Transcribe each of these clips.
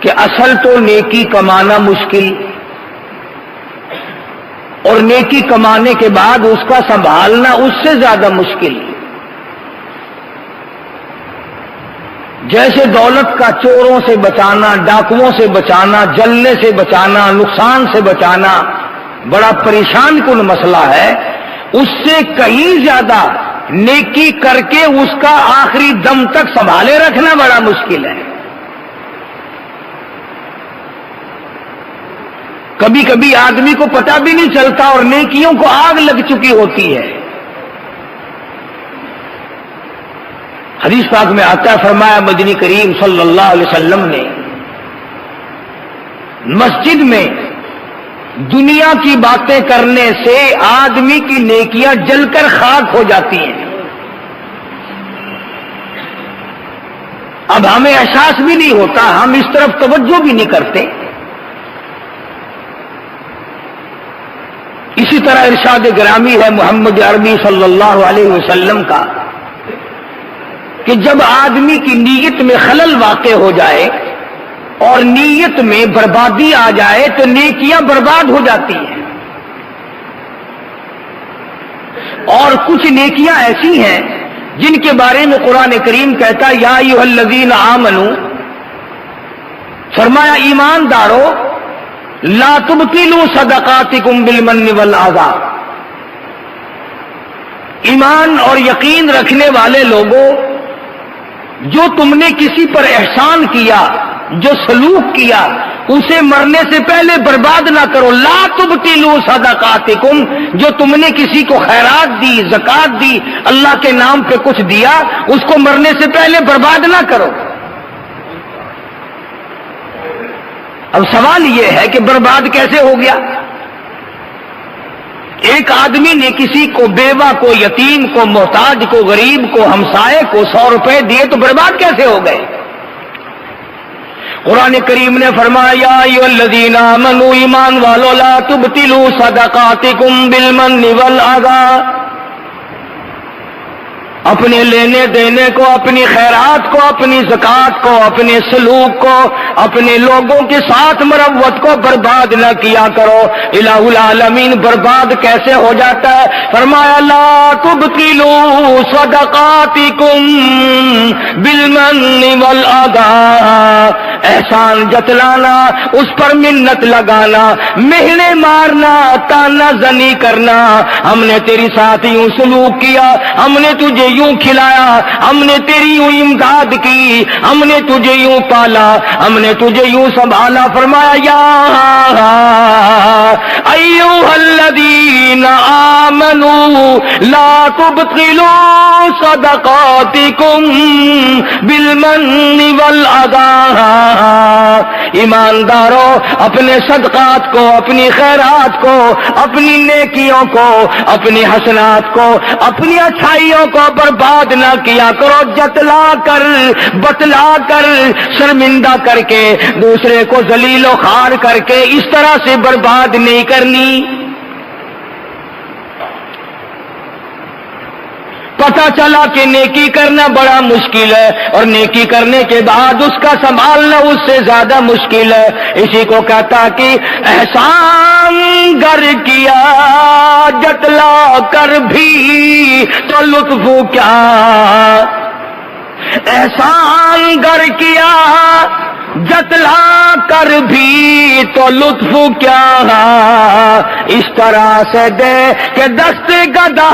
کہ اصل تو نیکی کمانا مشکل، اور نیکی کمانے کے بعد اس کا سنبھالنا اس سے زیادہ مشکل۔ جیسے دولت کا چوروں سے بچانا، ڈاکوؤں سے بچانا، جلنے سے بچانا، نقصان سے بچانا بڑا پریشان کن مسئلہ ہے، اس سے کہیں زیادہ نیکی کر کے اس کا آخری دم تک سنبھالے رکھنا بڑا مشکل ہے۔ کبھی کبھی آدمی کو پتہ بھی نہیں چلتا اور نیکیوں کو آگ لگ چکی ہوتی ہے۔ حدیث پاک میں آتا ہے، فرمایا مدنی کریم صلی اللہ علیہ وسلم نے، مسجد میں دنیا کی باتیں کرنے سے آدمی کی نیکیاں جل کر خاک ہو جاتی ہیں۔ اب ہمیں احساس بھی نہیں ہوتا، ہم اس طرف توجہ بھی نہیں کرتے۔ اسی طرح ارشاد گرامی ہے محمد عربی صلی اللہ علیہ وسلم کا کہ جب آدمی کی نیت میں خلل واقع ہو جائے اور نیت میں بربادی آ جائے تو نیکیاں برباد ہو جاتی ہیں۔ اور کچھ نیکیاں ایسی ہیں جن کے بارے میں قرآن کریم کہتا ہے یا ایھا الذین آمنوا، فرمایا ایماندارو لا تبطلوا صدقاتکم بالمن والعذا، ایمان اور یقین رکھنے والے لوگوں، جو تم نے کسی پر احسان کیا، جو سلوک کیا، اسے مرنے سے پہلے برباد نہ کرو۔ لا تبطلوا صدقاتکم، جو تم نے کسی کو خیرات دی، زکات دی، اللہ کے نام پہ کچھ دیا، اس کو مرنے سے پہلے برباد نہ کرو۔ اب سوال یہ ہے کہ برباد کیسے ہو گیا؟ ایک آدمی نے کسی کو، بیوہ کو، یتیم کو، محتاج کو، غریب کو، ہمسائے کو 100 روپے دیے تو برباد کیسے ہو گئے؟ قرآن کریم نے فرمایا یا ایھا الذین آمنوا، ایمان والو لا تبطلوا صدقاتکم بالمن والعذا، اپنے لینے دینے کو، اپنی خیرات کو، اپنی زکات کو، اپنے سلوک کو، اپنے لوگوں کے ساتھ مروت کو برباد نہ کیا کرو۔ الہ العالمین برباد کیسے ہو جاتا ہے؟ فرمایا لا تبطلوا صدقاتکم بالمن والعذا، احسان جتلانا، اس پر منت لگانا، مہنے مارنا، تانا زنی کرنا، ہم نے تیری ساتھ یوں سلوک کیا، ہم نے تجھے یوں کھلایا، ہم نے تیری یوں امداد کی، ہم نے تجھے یوں پالا، ہم نے تجھے یوں سنبھالا۔ فرمایا یا ایھا الذین آمنوا لا تبطلوا صدقاتکم بالمن والعذا، ایماندارو اپنے صدقات کو، اپنی خیرات کو، اپنی نیکیوں کو، اپنی حسنات کو، اپنی اچھائیوں کو برباد نہ کیا کرو، جتلا کر، بتلا کر، شرمندہ کر کے، دوسرے کو ذلیل و خوار کر کے اس طرح سے برباد نہیں کرنی۔ پتہ چلا کہ نیکی کرنا بڑا مشکل ہے، اور نیکی کرنے کے بعد اس کا سنبھالنا اس سے زیادہ مشکل ہے۔ اسی کو کہتا کہ احسان گر کیا جتلا کر بھی تو لطف کیا، احسان گر کیا جتلا کر بھی تو لطف کیا، اس طرح سے دے کہ دست گدا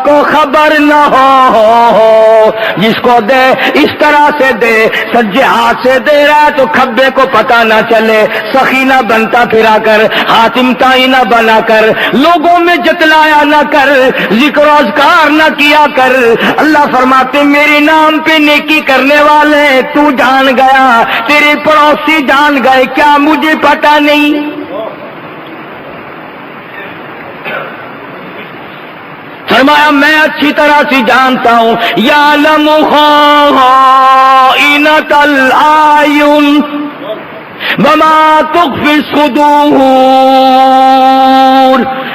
کو خبر نہ ہو، جس کو دے اس طرح سے دے، سجے ہاتھ سے دے رہا ہے تو کھبے کو پتہ نہ چلے، سخی نہ بنتا پھرا کر، حاتم تائی نہ بنا کر، لوگوں میں جتلایا نہ کر، ذکر و اذکار نہ کیا کر۔ اللہ فرماتے میرے نام پہ نیکی کرنے والے تو جان گیا، تیرے پڑوسی جان گئے، کیا مجھے پتا نہیں؟ فرمایا میں اچھی طرح سے جانتا ہوں، یعلم خائنۃ الاعین وما تخفی الصدور،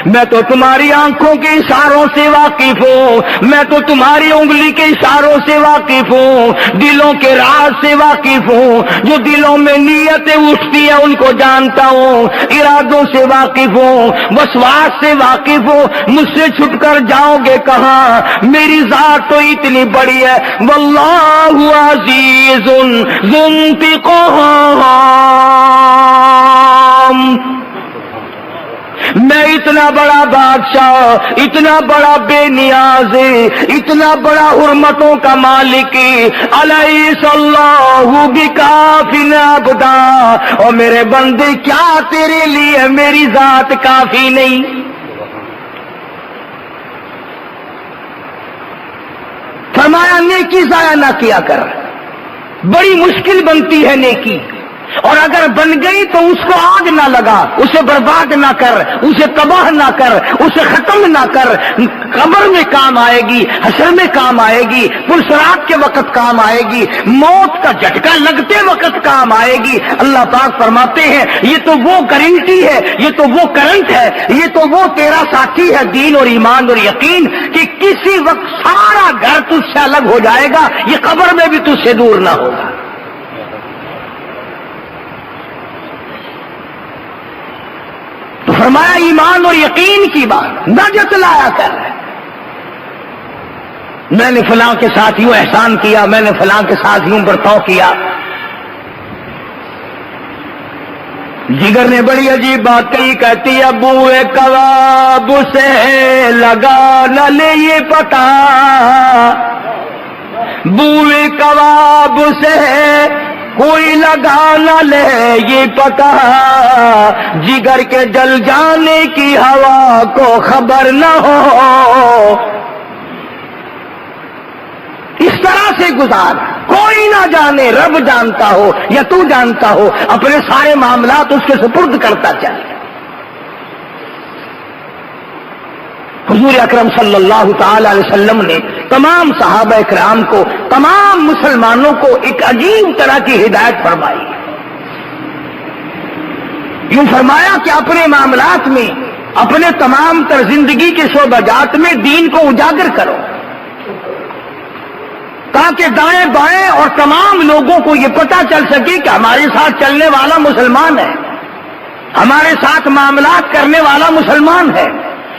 میں تو تمہاری آنکھوں کے اشاروں سے واقف ہوں، میں تو تمہاری انگلی کے اشاروں سے واقف ہوں، دلوں کے راز سے واقف ہوں، جو دلوں میں نیتیں اٹھتی ہیں ان کو جانتا ہوں، ارادوں سے واقف ہوں، وسواس سے واقف ہوں۔ مجھ سے چھپ کر جاؤ گے کہاں؟ میری ذات تو اتنی بڑی ہے، واللہ عزیز ذو انتقام، میں اتنا بڑا بادشاہ، اتنا بڑا بے نیاز، اتنا بڑا حرمتوں کا مالک، الیس اللہ بکاف عبدا، اور میرے بندے کیا تیرے لیے میری ذات کافی نہیں؟ فرمایا نیکی ضائع نہ کیا کر، بڑی مشکل بنتی ہے نیکی، اور اگر بن گئی تو اس کو آگ نہ لگا، اسے برباد نہ کر، اسے تباہ نہ کر، اسے ختم نہ کر، قبر میں کام آئے گی، حشر میں کام آئے گی، پلسرات کے وقت کام آئے گی، موت کا جھٹکا لگتے وقت کام آئے گی۔ اللہ پاک فرماتے ہیں یہ تو وہ گارنٹی ہے، یہ تو وہ کرنٹ ہے، یہ تو وہ تیرا ساتھی ہے دین اور ایمان اور یقین، کہ کسی وقت سارا گھر تجھ سے الگ ہو جائے گا، یہ قبر میں بھی تجھ سے دور نہ ہوگا۔ فرمایا ایمان اور یقین کی بات نہ جتلایا کر، میں نے فلاں کے ساتھ یوں احسان کیا، میں نے فلاں کے ساتھ یوں برتاؤ کیا۔ جگر نے بڑی عجیب بات کہی، کہتی ہے بوئے کباب سے لگا نہ لے یہ پتا، بوئے کباب سے کوئی لگا نہ لے یہ پتا، جگر کے جل جانے کی ہوا کو خبر نہ ہو، اس طرح سے گزار، کوئی نہ جانے، رب جانتا ہو یا تو جانتا ہو، اپنے سارے معاملات اس کے سپرد کرتا چل۔ حضور اکرم صلی اللہ تعالی علیہ وسلم نے تمام صحابہ اکرام کو، تمام مسلمانوں کو ایک عجیب طرح کی ہدایت فرمائی۔ یوں فرمایا کہ اپنے معاملات میں، اپنے تمام تر زندگی کے شعبہ جات میں دین کو اجاگر کرو، تاکہ دائیں بائیں اور تمام لوگوں کو یہ پتہ چل سکے کہ ہمارے ساتھ چلنے والا مسلمان ہے، ہمارے ساتھ معاملات کرنے والا مسلمان ہے،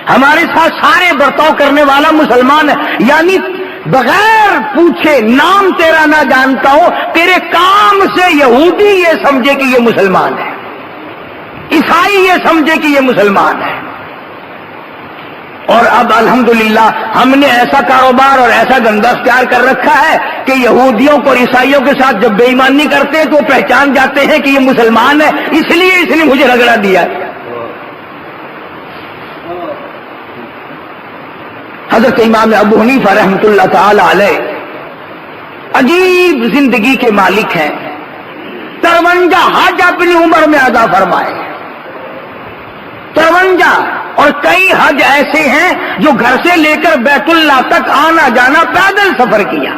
ہمارے ساتھ سارے برتاؤ کرنے والا مسلمان ہے۔ یعنی بغیر پوچھے نام تیرا نہ جانتا ہو، تیرے کام سے یہودی یہ سمجھے کہ یہ مسلمان ہے، عیسائی یہ سمجھے کہ یہ مسلمان ہے۔ اور اب الحمدللہ ہم نے ایسا کاروبار اور ایسا دھندا اختیار کر رکھا ہے کہ یہودیوں کو اور عیسائیوں کے ساتھ جب بے ایمانی کرتے ہیں تو وہ پہچان جاتے ہیں کہ یہ مسلمان ہے، اس لیے مجھے رگڑا دیا۔ حضرت امام ابو حنیفہ رحمۃ اللہ تعالی علیہ عجیب زندگی کے مالک ہیں، 53 حج اپنی عمر میں ادا فرمائے، 53، اور کئی حج ایسے ہیں جو گھر سے لے کر بیت اللہ تک آنا جانا پیدل سفر کیا۔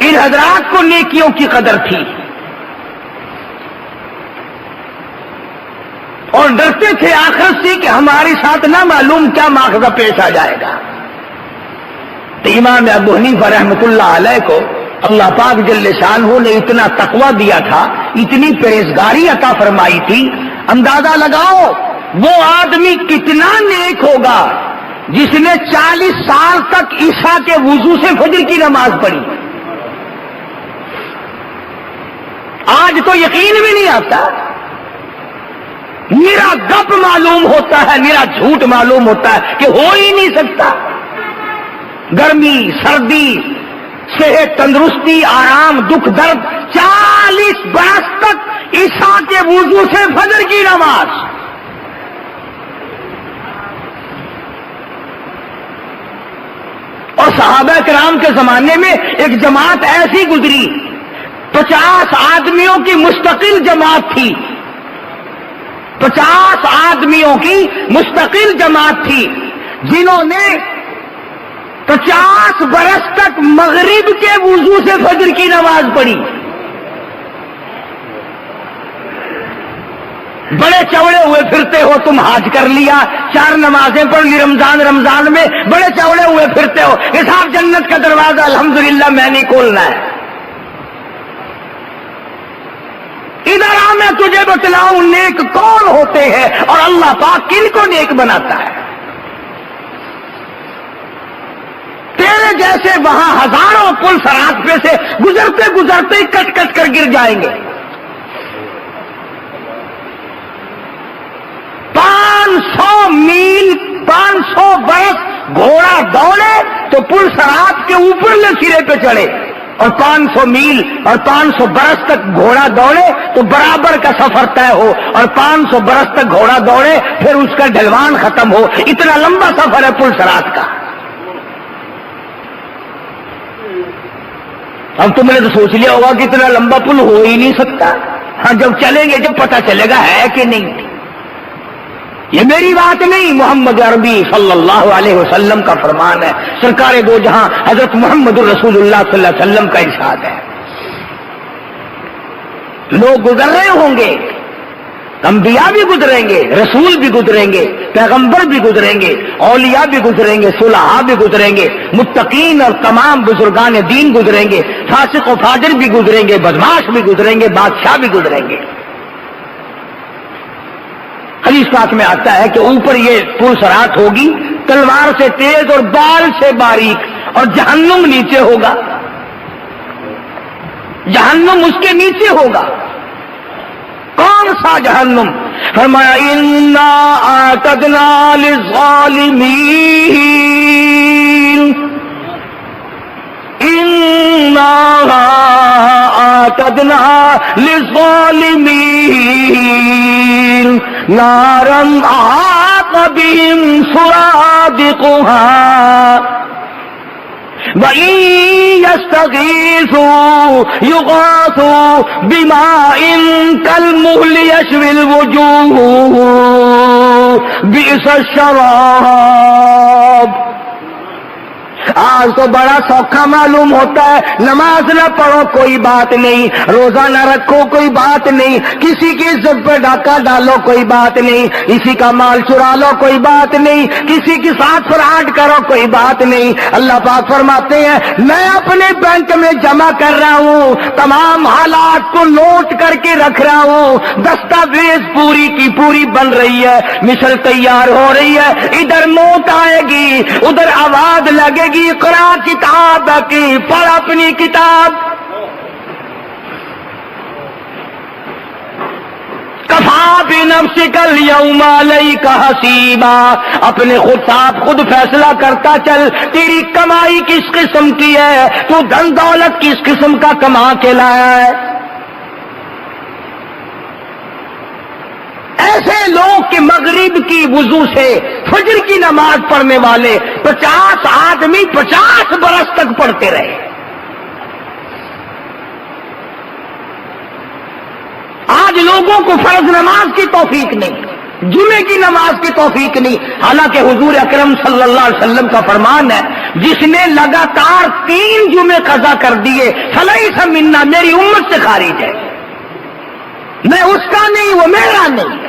ان حضرات کو نیکیوں کی قدر تھی اور ڈرتے تھے آخرت سے کہ ہمارے ساتھ نہ معلوم کیا ماخذہ پیش آ جائے گا۔ تو امام ابو حنیفہ رحمۃ اللہ علیہ کو اللہ پاک جل شانہ نے اتنا تقویٰ دیا تھا، اتنی پرہیزگاری عطا فرمائی تھی، اندازہ لگاؤ وہ آدمی کتنا نیک ہوگا جس نے 40 سال تک عشاء کے وضو سے فجر کی نماز پڑھی۔ آج تو یقین بھی نہیں آتا، میرا گپ معلوم ہوتا ہے، میرا جھوٹ معلوم ہوتا ہے کہ ہو ہی نہیں سکتا۔ گرمی، سردی، صحت، تندرستی، آرام، دکھ، درد، 40 برس تک عشاء کے وضو سے فجر کی نماز۔ اور صحابہ کرام کے زمانے میں ایک جماعت ایسی گزری، 50 آدمیوں کی مستقل جماعت تھی، 50 آدمیوں کی مستقل جماعت تھی، جنہوں نے 50 برس تک مغرب کے وضو سے فجر کی نماز پڑھی۔ بڑے چوڑے ہوئے پھرتے ہو تم، حج کر لیا، 4 نمازیں پڑھ لی رمضان میں، بڑے چوڑے ہوئے پھرتے ہو، حساب جنت کا دروازہ الحمدللہ میں نہیں کھولنا ہے۔ ادھر آ میں تجھے بتلاؤں نیک کون ہوتے ہیں اور اللہ پاک کن کو نیک بناتا ہے۔ تیرے جیسے وہاں ہزاروں پل صراط پہ سے گزرتے گزرتے کٹ کٹ کر گر جائیں گے۔ 500 میل 500 برس گھوڑا دوڑے تو پل صراط کے اوپرلے سرے پہ چڑھے، اور 500 میل اور 500 برس تک گھوڑا دوڑے تو برابر کا سفر طے ہو، اور 500 برس تک گھوڑا دوڑے پھر اس کا ڈھلوان ختم ہو۔ اتنا لمبا سفر ہے پل صراط کا۔ اب تم نے تو سوچ لیا ہوگا کہ اتنا لمبا پل ہو ہی نہیں سکتا، ہاں جب چلیں گے جب پتہ چلے گا ہے کہ نہیں۔ یہ میری بات نہیں، محمد عربی صلی اللہ علیہ وسلم کا فرمان ہے، سرکار دو جہاں حضرت محمد الرسول اللہ صلی اللہ علیہ وسلم کا ارشاد ہے۔ لوگ گزر رہے ہوں گے، انبیاء بھی گزریں گے، رسول بھی گزریں گے، پیغمبر بھی گزریں گے، اولیاء بھی گزریں گے، صلحاء بھی گزریں گے، متقین اور تمام بزرگان دین گزریں گے، فاسق و فاجر بھی گزریں گے، بدماش بھی گزریں گے، بادشاہ بھی گزریں گے۔ حدیث پاک میں آتا ہے کہ اوپر یہ پل صراط ہوگی، تلوار سے تیز اور بال سے باریک، اور جہنم نیچے ہوگا، جہنم اس کے نیچے ہوگا۔ کون سا جہنم؟ فرمایا انا اعتدنا للظالمین، انا اعتدنا للظالمین نارا احاط بهم سرادقها وَإِن يَسْتَغِيثُوا يُغَاثُوا بِمَاءٍ كَالْمُهْلِ يَشْوِي الْوُجُوهَ بِئْسَ الشَّرَابُ۔ آج تو بڑا سوکھا معلوم ہوتا ہے، نماز نہ پڑھو کوئی بات نہیں، روزہ نہ رکھو کوئی بات نہیں، کسی کی عزت پہ ڈاکہ ڈالو کوئی بات نہیں، کسی کا مال چرا لو کوئی بات نہیں، کسی کے ساتھ فراڈ کرو کوئی بات نہیں۔ اللہ پاک فرماتے ہیں میں اپنے بینک میں جمع کر رہا ہوں، تمام حالات کو نوٹ کر کے رکھ رہا ہوں، دستاویز پوری کی پوری بن رہی ہے، مثل تیار ہو رہی ہے، ادھر موت آئے گی ادھر آواز لگے گی اقرا کتاب کی، پڑھ اپنی کتاب۔ کفا بنفسک الیوم علیک حسیبا، اپنے خود ساتھ خود فیصلہ کرتا چل، تیری کمائی کس قسم کی ہے، تو دھن دولت کس قسم کا کما کے لایا ہے۔ ایسے لوگ کہ مغرب کی وضو سے فجر کی نماز پڑھنے والے 50 آدمی 50 برس تک پڑھتے رہے۔ آج لوگوں کو فرض نماز کی توفیق نہیں، جمعے کی نماز کی توفیق نہیں، حالانکہ حضور اکرم صلی اللہ علیہ وسلم کا فرمان ہے جس نے لگاتار 3 جمعے قضا کر دیے فلیس منا، میری امت سے خارج ہے، میں اس کا نہیں وہ میرا نہیں،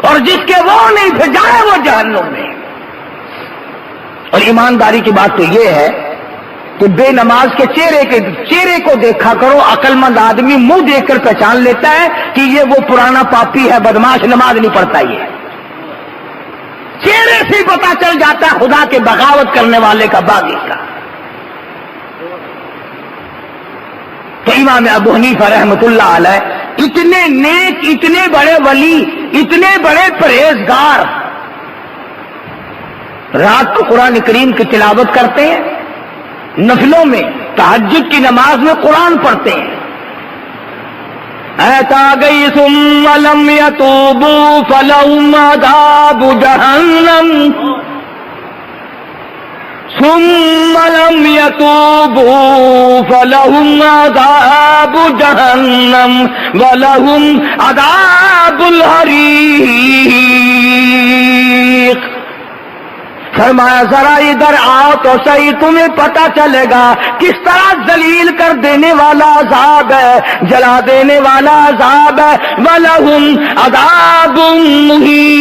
اور جس کے وہ نہیں پھر جائے وہ جہنم میں۔ اور ایمانداری کی بات تو یہ ہے کہ بے نماز کے چہرے کو دیکھا کرو، عقل مند آدمی منہ دیکھ کر پہچان لیتا ہے کہ یہ وہ پرانا پاپی ہے، بدماش، نماز نہیں پڑھتا، یہ چہرے سے پتا چل جاتا ہے خدا کے بغاوت کرنے والے کا باغی کا۔ تو امام ابو حنیفہ رحمۃ اللہ علیہ اتنے نیک، اتنے بڑے ولی، اتنے بڑے پرہیزگار، رات کو قرآن کریم کی تلاوت کرتے ہیں، نفلوں میں تہجد کی نماز میں قرآن پڑھتے ہیں۔ ایتا گئی ثم لم یتوبوا فلہم عذاب جہنم، ثم لم يتوبوا فلهم عذاب جہنم ولهم عذاب الحریق۔ فرمایا ذرا ادھر آؤ تو صحیح، تمہیں پتہ چلے گا کس طرح ذلیل کر دینے والا عذاب ہے، جلا دینے والا عذاب ہے۔ وَلَهُمْ عَذَابٌ مُّهِينٌ،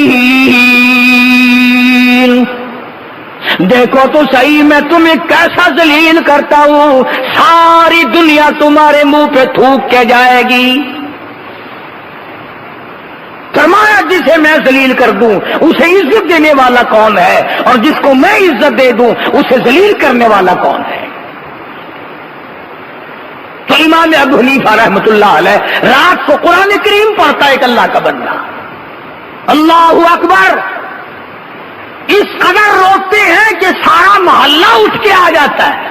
دیکھو تو صحیح میں تمہیں کیسا ذلیل کرتا ہوں، ساری دنیا تمہارے منہ پہ تھوک کے جائے گی۔ فرمایا جسے میں ذلیل کر دوں اسے عزت دینے والا کون ہے، اور جس کو میں عزت دے دوں اسے ذلیل کرنے والا کون ہے؟ تو امام ابو حنیفہ رحمۃ اللہ علیہ رات کو قرآن کریم پڑھتا ہے ایک اللہ کا بندہ، اللہ اکبر، اس قدر روتے ہیں کہ سارا محلہ اٹھ کے آ جاتا ہے۔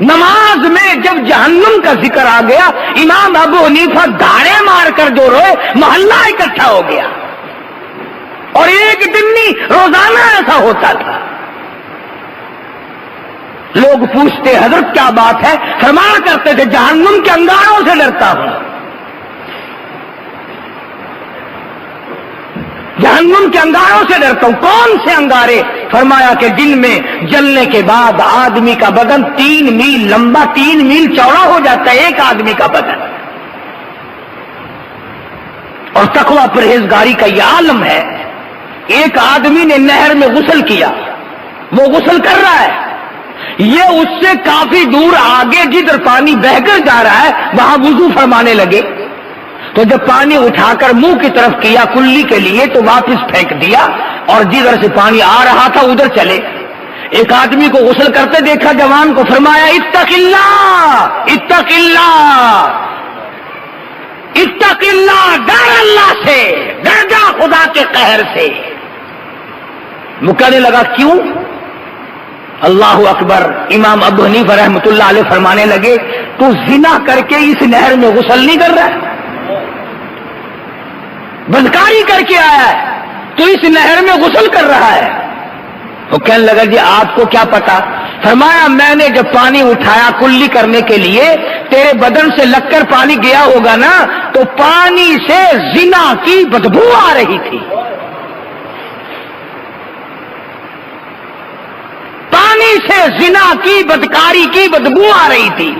نماز میں جب جہنم کا ذکر آ گیا، امام ابو حنیفہ دھاڑے مار کر جو روئے، محلہ اکٹھا ہو گیا، اور ایک دن نہیں روزانہ ایسا ہوتا تھا۔ لوگ پوچھتے حضرت کیا بات ہے؟ فرمایا کرتے تھے جہنم کے انگاروں سے ڈرتا ہوں، جہنم کے انگاروں سے ڈرتا ہوں۔ کون سے انگارے؟ فرمایا کہ جن میں جلنے کے بعد آدمی کا بدن 3 میل لمبا 3 میل چوڑا ہو جاتا ہے، ایک آدمی کا بدن۔ اور تقویٰ پرہیزگاری کا یہ عالم ہے، ایک آدمی نے نہر میں غسل کیا، وہ غسل کر رہا ہے، یہ اس سے کافی دور آگے جدھر پانی بہہ کر جا رہا ہے وہاں وضو فرمانے لگے، تو جب پانی اٹھا کر منہ کی طرف کیا کلی کے لیے تو واپس پھینک دیا، اور جدھر سے پانی آ رہا تھا ادھر چلے۔ ایک آدمی کو غسل کرتے دیکھا جوان کو، فرمایا اتق اللہ اتق اللہ اتق اللہ، ڈر اللہ سے، ڈر جا خدا کے قہر سے۔ وہ کہنے لگا کیوں؟ اللہ اکبر، امام ابو حنیفہ رحمۃ اللہ علیہ فرمانے لگے تو زنا کر کے اس نہر میں غسل نہیں کر رہا ہے، بدکاری کر کے آیا ہے تو اس نہر میں غسل کر رہا ہے۔ وہ کہنے لگا جی آپ کو کیا پتا؟ فرمایا میں نے جب پانی اٹھایا کلی کرنے کے لیے، تیرے بدن سے لگ کر پانی گیا ہوگا نا، تو پانی سے زنا کی بدبو آ رہی تھی، پانی سے زنا کی بدکاری کی بدبو آ رہی تھی۔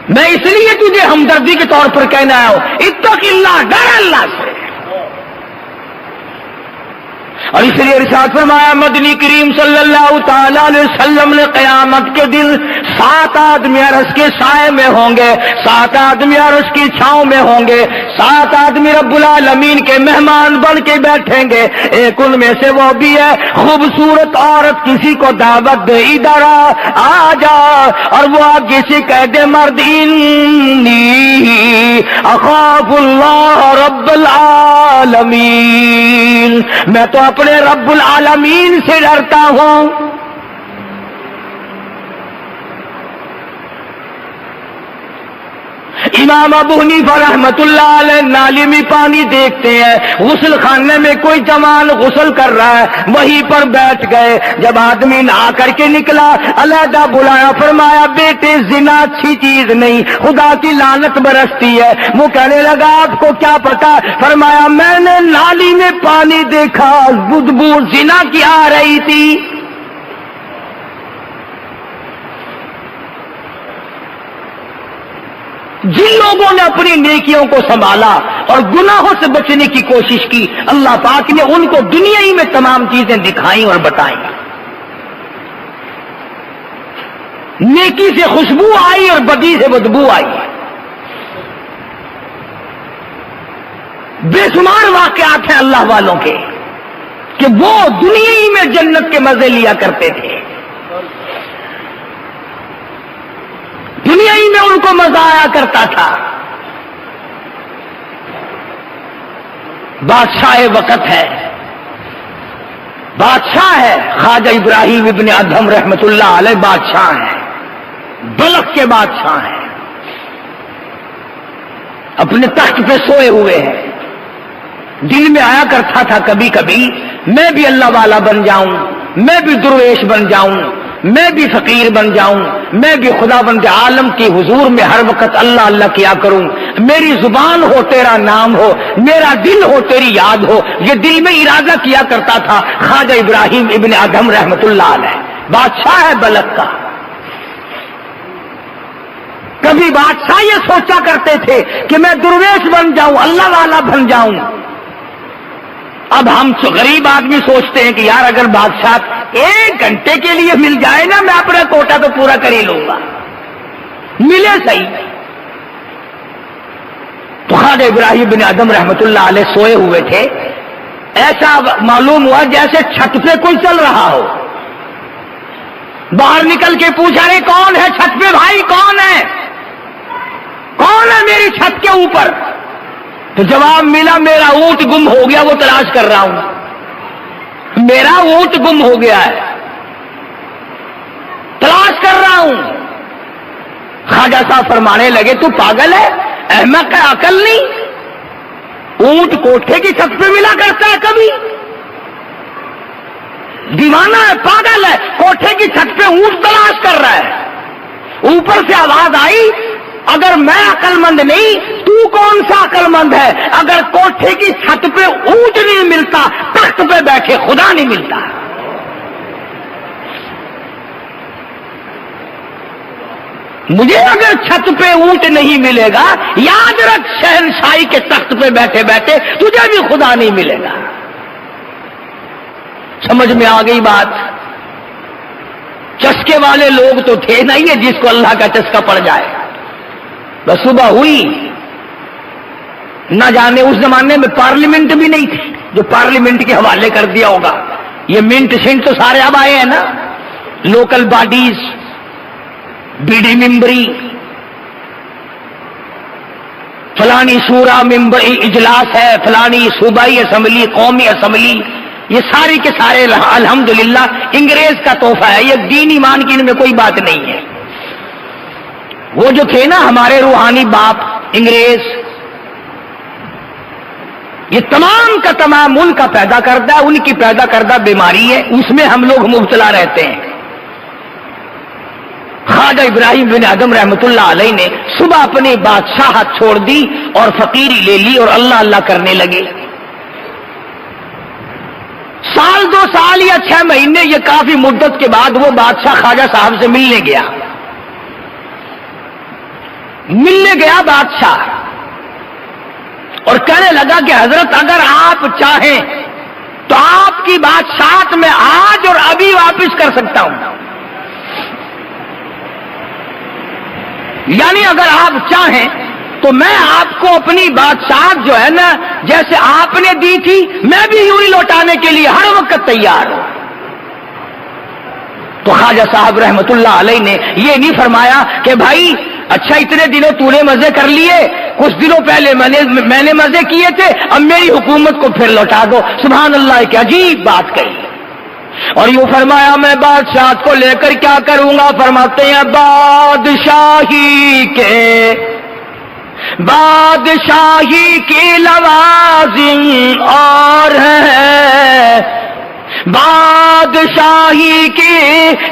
میں اس لیے تجھے ہمدردی کے طور پر کہنا آیا ہوں اتق اللہ، ڈر اللہ سے۔ اور اس لیے ارشاد فرمایا مدنی کریم صلی اللہ تعالی علیہ وسلم نے قیامت کے دن 7 آدمی عرش کے سائے میں ہوں گے، 7 آدمی عرش کی چھاؤں میں ہوں گے، 7 آدمی رب العالمین کے مہمان بن کے بیٹھیں گے۔ ایک ان میں سے وہ بھی ہے خوبصورت عورت کسی کو دعوت دے ادھر آ جا، اور وہ آگے سے کہہ دے مرد انی اخاف اللہ رب العالمین، میں تو اپنے رب العالمین سے ڈرتا ہوں۔ امام ابو حنیفہ رحمت اللہ علیہ نالی میں پانی دیکھتے ہیں، غسل خانے میں کوئی جوان غسل کر رہا ہے، وہیں پر بیٹھ گئے۔ جب آدمی نہا کر کے نکلا علیحدہ بلایا، فرمایا بیٹے زنا اچھی چیز نہیں، خدا کی لعنت برستی ہے۔ وہ کہنے لگا آپ کو کیا پتا؟ فرمایا میں نے نالی میں پانی دیکھا، بدبو زنا کی آ رہی تھی۔ جن لوگوں نے اپنی نیکیوں کو سنبھالا اور گناہوں سے بچنے کی کوشش کی، اللہ پاک نے ان کو دنیا ہی میں تمام چیزیں دکھائیں اور بتائیں۔ نیکی سے خوشبو آئی اور بدی سے بدبو آئی۔ بے شمار واقعات ہیں اللہ والوں کے کہ وہ دنیا ہی میں جنت کے مزے لیا کرتے تھے، دنیا ہی میں ان کو مزہ آیا کرتا تھا۔ بادشاہ وقت ہے، بادشاہ ہے خواجہ ابراہیم ابن ادہم رحمت اللہ علیہ، بادشاہ ہیں، بلخ کے بادشاہ ہیں، اپنے تخت پہ سوئے ہوئے ہیں۔ دل میں آیا کرتا تھا کبھی کبھی میں بھی اللہ والا بن جاؤں، میں بھی درویش بن جاؤں، میں بھی فقیر بن جاؤں، میں بھی خدا بند عالم کی حضور میں ہر وقت اللہ اللہ کیا کروں، میری زبان ہو تیرا نام ہو، میرا دل ہو تیری یاد ہو. یہ دل میں ارادہ کیا کرتا تھا خواجہ ابراہیم ابن ادھم رحمت اللہ علیہ. بادشاہ ہے بلخ کا. کبھی بادشاہ یہ سوچا کرتے تھے کہ میں درویش بن جاؤں، اللہ والا بن جاؤں. اب ہم غریب آدمی سوچتے ہیں کہ یار اگر بادشاہ 1 گھنٹے کے لیے مل جائے نا، میں اپنا کوٹا تو پورا کر ہی لوں گا، ملے صحیح. تو خواجہ ابراہیم بن ادھم رحمت اللہ علیہ سوئے ہوئے تھے. ایسا معلوم ہوا جیسے چھت پہ کوئی چل رہا ہو. باہر نکل کے پوچھا رہے کون ہے چھت پہ بھائی، کون ہے، کون ہے میری چھت کے اوپر؟ تو جواب ملا میرا اونٹ گم ہو گیا، وہ تلاش کر رہا ہوں. میرا اونٹ گم ہو گیا ہے، تلاش کر رہا ہوں. خواجہ صاحب فرمانے لگے تو پاگل ہے، احمق ہے، عقل نہیں. اونٹ کوٹھے کی چھت پہ ملا کرتا ہے کبھی؟ دیوانہ ہے، پاگل ہے. کوٹھے کی چھت پہ اونٹ تلاش کر رہا ہے. اوپر سے آواز آئی اگر میں عقل مند نہیں تو کون سا عقل مند ہے؟ اگر کوٹھے کی چھت پہ اونٹ نہیں ملتا، تخت پہ بیٹھے خدا نہیں ملتا. مجھے اگر چھت پہ اونٹ نہیں ملے گا، یاد رکھ شہنشاہی کے تخت پہ بیٹھے بیٹھے تجھے بھی خدا نہیں ملے گا. سمجھ میں آ گئی بات؟ چسکے والے لوگ تو تھے نہیں ہے جس کو اللہ کا چسکا پڑ جائے. بس صبح ہوئی، نہ جانے اس زمانے میں پارلیمنٹ بھی نہیں تھی جو پارلیمنٹ کے حوالے کر دیا ہوگا. یہ منٹ شنٹ تو سارے اب آئے ہیں نا، لوکل باڈیز، بی ڈی ممبری، فلانی شورا ممبر اجلاس ہے، فلانی صوبائی اسمبلی، قومی اسمبلی، یہ سارے کے سارے الحمدللہ انگریز کا تحفہ ہے. یہ دین ایمان کی ان میں کوئی بات نہیں ہے. وہ جو تھے نا ہمارے روحانی باپ انگریز، یہ تمام کا تمام ان کا پیدا کردہ، ان کی پیدا کردہ بیماری ہے، اس میں ہم لوگ مبتلا رہتے ہیں. خواجہ ابراہیم بن ادھم رحمت اللہ علیہ نے صبح اپنی بادشاہت چھوڑ دی اور فقیری لے لی اور اللہ اللہ کرنے لگے. سال 2 سال یا 6 مہینے، یہ کافی مدت کے بعد وہ بادشاہ خواجہ صاحب سے ملنے گیا. بادشاہ اور کہنے لگا کہ حضرت اگر آپ چاہیں تو آپ کی بادشاہت میں آج اور ابھی واپس کر سکتا ہوں. یعنی اگر آپ چاہیں تو میں آپ کو اپنی بادشاہت جو ہے نا جیسے آپ نے دی تھی، میں بھی یوں ہی لوٹانے کے لیے ہر وقت تیار ہوں. تو خواجہ صاحب رحمت اللہ علیہ نے یہ نہیں فرمایا کہ بھائی اچھا اتنے دنوں تو نے مزے کر لیے، کچھ دنوں پہلے میں نے مزے کیے تھے، اب میری حکومت کو پھر لوٹا دو. سبحان اللہ، کیا عجیب بات کہی. اور یوں فرمایا میں بادشاہت کو لے کر کیا کروں گا؟ فرماتے ہیں بادشاہی کے لوازم اور ہیں، بادشاہی کے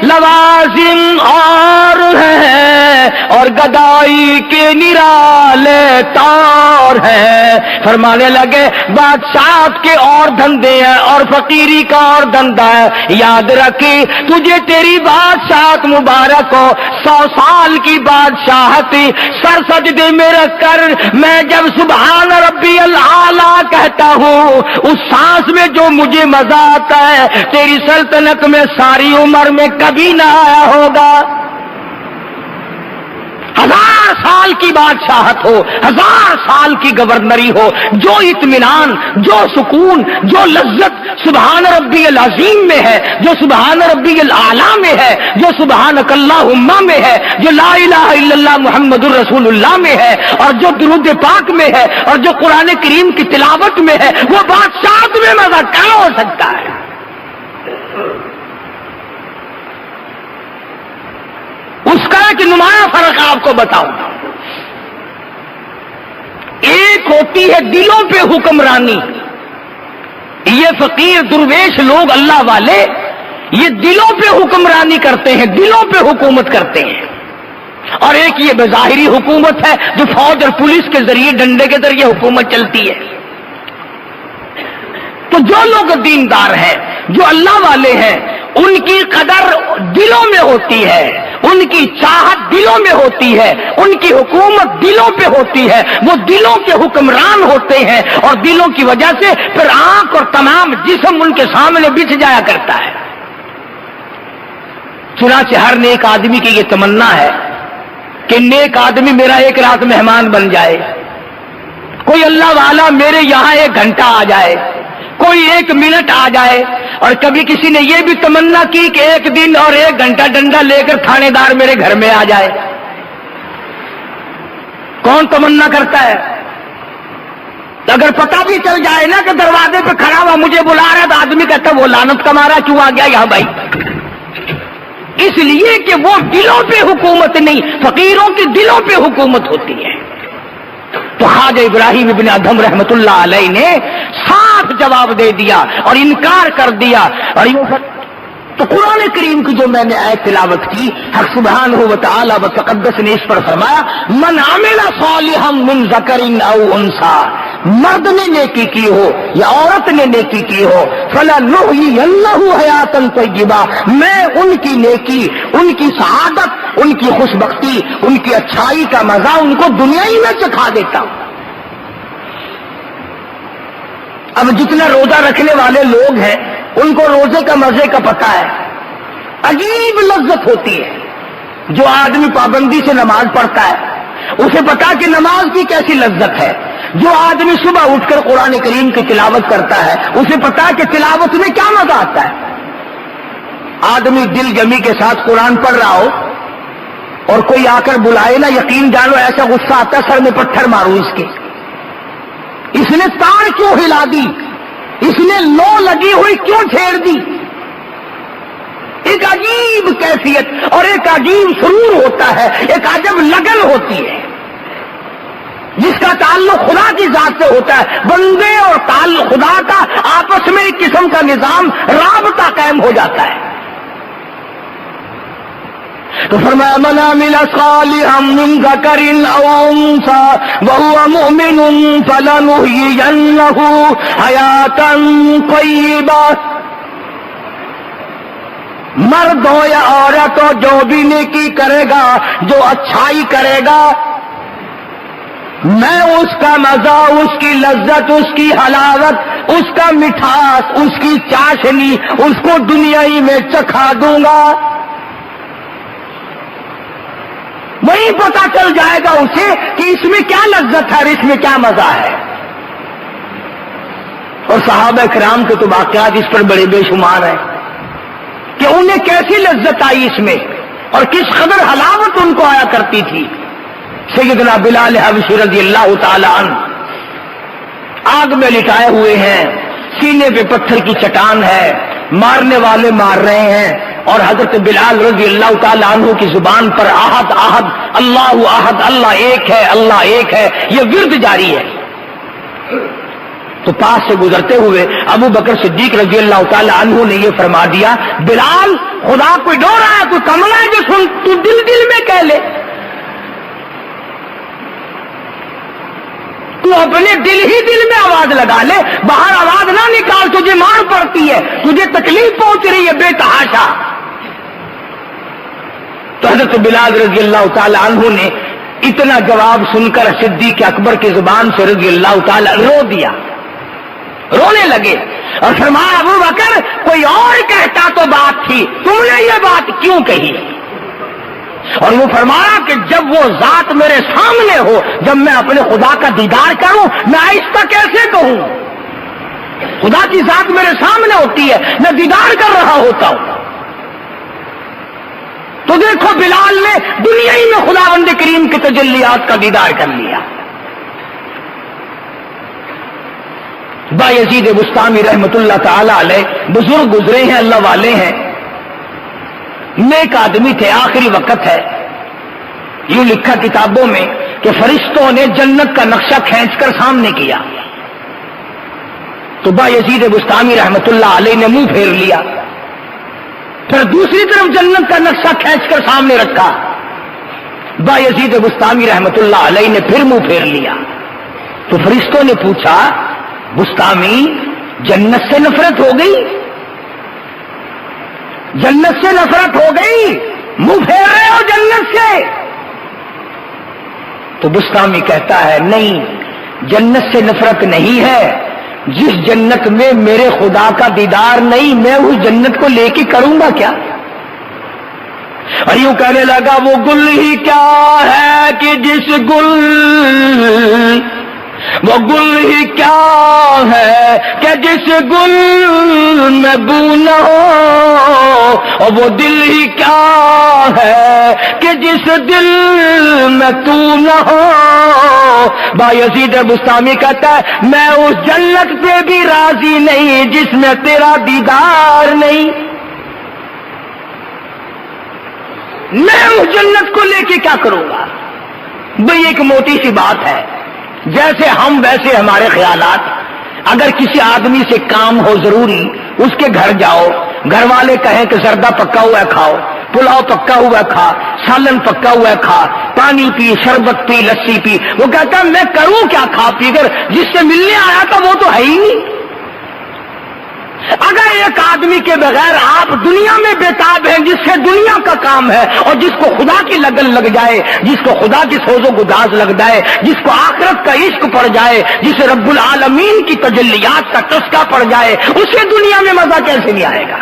لوازم اور ہیں، اور گدائی کے نرالے طور ہیں. فرمانے لگے بادشاہت کے اور دھندے ہیں اور فقیری کا اور دھندا ہے. یاد رکھے تجھے تیری بادشاہت مبارک ہو، 100 سال کی بادشاہت سر سجدے میں رکھ کر میں جب سبحان ربی الاعلیٰ کہتا ہوں، اس سانس میں جو مجھے مزہ آتا ہے تیری سلطنت میں ساری عمر میں کبھی نہ آیا ہوگا. 1000 سال کی بادشاہت ہو، 1000 سال کی گورنری ہو، جو اطمینان، جو سکون، جو لذت سبحان ربی العظیم میں ہے، جو سبحان ربی الاعلیٰ میں ہے، جو سبحانک اللہم میں ہے، جو لا الہ الا اللہ محمد الرسول اللہ میں ہے، اور جو درود پاک میں ہے، اور جو قرآن کریم کی تلاوت میں ہے، وہ بادشاہت میں مزہ کہاں ہو سکتا ہے؟ اس کا ایک نمایاں فرق آپ کو بتاؤں. ایک ہوتی ہے دلوں پہ حکمرانی، یہ فقیر درویش لوگ اللہ والے یہ دلوں پہ حکمرانی کرتے ہیں، دلوں پہ حکومت کرتے ہیں. اور ایک یہ بظاہری حکومت ہے جو فوج اور پولیس کے ذریعے، ڈنڈے کے ذریعے حکومت چلتی ہے. تو جو لوگ دیندار ہیں، جو اللہ والے ہیں، ان کی قدر دلوں میں ہوتی ہے، ان کی چاہت دلوں میں ہوتی ہے، ان کی حکومت دلوں پہ ہوتی ہے. وہ دلوں کے حکمران ہوتے ہیں اور دلوں کی وجہ سے پھر آنکھ اور تمام جسم ان کے سامنے بچھ جایا کرتا ہے. چنانچہ ہر نیک آدمی کی یہ تمنا ہے کہ نیک آدمی میرا ایک رات مہمان بن جائے، کوئی اللہ والا میرے یہاں 1 گھنٹہ آ جائے، کوئی 1 منٹ آ جائے. اور کبھی کسی نے یہ بھی تمنا کی کہ 1 دن اور 1 گھنٹہ ڈنڈا لے کر تھانے دار میرے گھر میں آ جائے. کون تمنا کرتا ہے؟ اگر پتہ بھی چل جائے نا کہ دروازے پہ کھڑا ہوا مجھے بلا رہا تو آدمی کہتا وہ لعنت کا مارا کیوں آ گیا یہاں بھائی؟ اس لیے کہ وہ دلوں پہ حکومت نہیں، فقیروں کی دلوں پہ حکومت ہوتی ہے. تو خواجہ ابراہیم ابن ادھم رحمت اللہ علیہ نے صاف جواب دے دیا اور انکار کر دیا. اور تو قرآن کریم کی جو میں نے آیت تلاوت کی، حق سبحانہ و تعالی و تقدس نے اس پر فرمایا من عمل صالحا من ذکر او انثى، مرد نے نیکی کی ہو یا عورت نے نیکی کی ہو، فلنحیینہ حیاتا طیبہ، میں ان کی نیکی، ان کی سعادت، ان کی خوش بختی، ان کی اچھائی کا مزہ ان کو دنیا ہی میں چکھا دیتا ہوں. اب جتنا روزہ رکھنے والے لوگ ہیں ان کو روزے کا مزے کا پتہ ہے، عجیب لذت ہوتی ہے. جو آدمی پابندی سے نماز پڑھتا ہے اسے پتا کہ نماز کی کیسی لذت ہے. جو آدمی صبح اٹھ کر قرآن کریم کی تلاوت کرتا ہے اسے پتا کہ تلاوت میں کیا مزہ آتا ہے. آدمی دل جمی کے ساتھ قرآن پڑھ رہا ہو اور کوئی آ کر بلائے نا، یقین جانو ایسا غصہ آتا ہے سر میں پتھر مارو اس کے. اس نے تار کیوں ہلا دی، اس نے لو لگی ہوئی کیوں چھیڑ دی. ایک عجیب کیفیت اور ایک عجیب سرور ہوتا ہے، ایک عجب لگن ہوتی ہے جس کا تعلق خدا کی ذات سے ہوتا ہے. بندے اور تعلق خدا کا آپس میں ایک قسم کا نظام، رابطہ قائم ہو جاتا ہے. تو فرمایا من عمل صالحا من ذکر او انثى وهو مؤمن فلنحيينه حیاتا طیبہ، مرد ہو یا عورت ہو جو بھی نیکی کرے گا، جو اچھائی کرے گا، میں اس کا مزہ، اس کی لذت، اس کی حلاوت، اس کا مٹھاس، اس کی چاشنی اس کو دنیا ہی میں چکھا دوں گا. وہی پتا چل جائے گا اسے کہ اس میں کیا لذت ہے اور اس میں کیا مزہ ہے. اور صحابہ کرام کے تو واقعات اس پر بڑے بے شمار ہیں کہ انہیں کیسی لذت آئی اس میں اور کس قدر حلاوت ان کو آیا کرتی تھی. سیدنا بلال حبشی رضی اللہ تعالی عنہ آگ میں لٹائے ہوئے ہیں، سینے پہ پتھر کی چٹان ہے، مارنے والے مار رہے ہیں اور حضرت بلال رضی اللہ تعالی عنہ کی زبان پر احد احد اللہ احد، اللہ ایک ہے، اللہ ایک ہے، یہ ورد جاری ہے. تو پاس سے گزرتے ہوئے ابو بکر صدیق رضی اللہ تعالی عنہ نے یہ فرما دیا بلال خدا کوئی ڈو رہا ہے، کوئی کملا ہے جو سن تو دل دل میں کہہ لے، تو اپنے دل ہی دل میں آواز لگا لے، باہر آواز نہ نکال، تجھے مار پڑتی ہے، تجھے تکلیف پہنچ رہی ہے بے تحاشا. تو حضرت بلال رضی اللہ تعالی عنہ نے اتنا جواب سن کر صدیق اکبر کی زبان سے رضی اللہ تعالی رو دیا، رونے لگے اور فرمایا ابو بکر کوئی اور کہتا تو بات تھی، تم نے یہ بات کیوں کہی؟ اور وہ فرمایا کہ جب وہ ذات میرے سامنے ہو، جب میں اپنے خدا کا دیدار کروں میں آہستہ کیسے کہوں؟ خدا کی ذات میرے سامنے ہوتی ہے، میں دیدار کر رہا ہوتا ہوں. تو دیکھو بلال نے دنیا ہی میں خداوند کریم کی تجلیات کا دیدار کر لیا. بایزید بستامی رحمت اللہ تعالی علیہ بزرگ گزرے ہیں، اللہ والے ہیں، نیک آدمی تھے، آخری وقت ہے. یوں لکھا کتابوں میں کہ فرشتوں نے جنت کا نقشہ کھینچ کر سامنے کیا تو بایزید بستامی رحمت اللہ علیہ نے منہ پھیر لیا پھر دوسری طرف جنت کا نقشہ کھینچ کر سامنے رکھا. بایزید بستامی رحمت اللہ علیہ نے پھر منہ پھیر لیا. تو فرشتوں نے پوچھا بستامی جنت سے نفرت ہو گئی؟ جنت سے نفرت ہو گئی؟ منہ پھیر رہے ہو جنت سے؟ تو بستامی کہتا ہے نہیں، جنت سے نفرت نہیں ہے. جس جنت میں میرے خدا کا دیدار نہیں، میں اس جنت کو لے کے کروں گا کیا؟ اور یوں کہنے لگا وہ گل ہی کیا ہے کہ جس گل، وہ گل ہی کیا ہے کہ جس گل میں بو نہ ہو، اور وہ دل ہی کیا ہے کہ جس دل میں تو نہ ہو. بایزید بستامی کہتا ہے میں اس جنت پہ بھی راضی نہیں جس میں تیرا دیدار نہیں. میں اس جنت کو لے کے کیا کروں گا؟ بھئی ایک موٹی سی بات ہے، جیسے ہم ویسے ہمارے خیالات. اگر کسی آدمی سے کام ہو ضروری، اس کے گھر جاؤ، گھر والے کہیں کہ زردہ پکا ہوا کھاؤ، پلاؤ پکا ہوا کھا، سالن پکا ہوا کھا، پانی پی، شربت پی، لسی پی، وہ کہتا ہے میں کروں کیا کھا پی کر، جس سے ملنے آیا تھا وہ تو ہے ہی نہیں. اگر ایک آدمی کے بغیر آپ دنیا میں بےتاب ہیں، جس سے دنیا کا کام ہے، اور جس کو خدا کی لگن لگ جائے، جس کو خدا کی سوز و گداز لگ جائے، جس کو آخرت کا عشق پڑ جائے، جسے رب العالمین کی تجلیات کا چسکا پڑ جائے، اسے دنیا میں مزہ کیسے نہیں آئے گا؟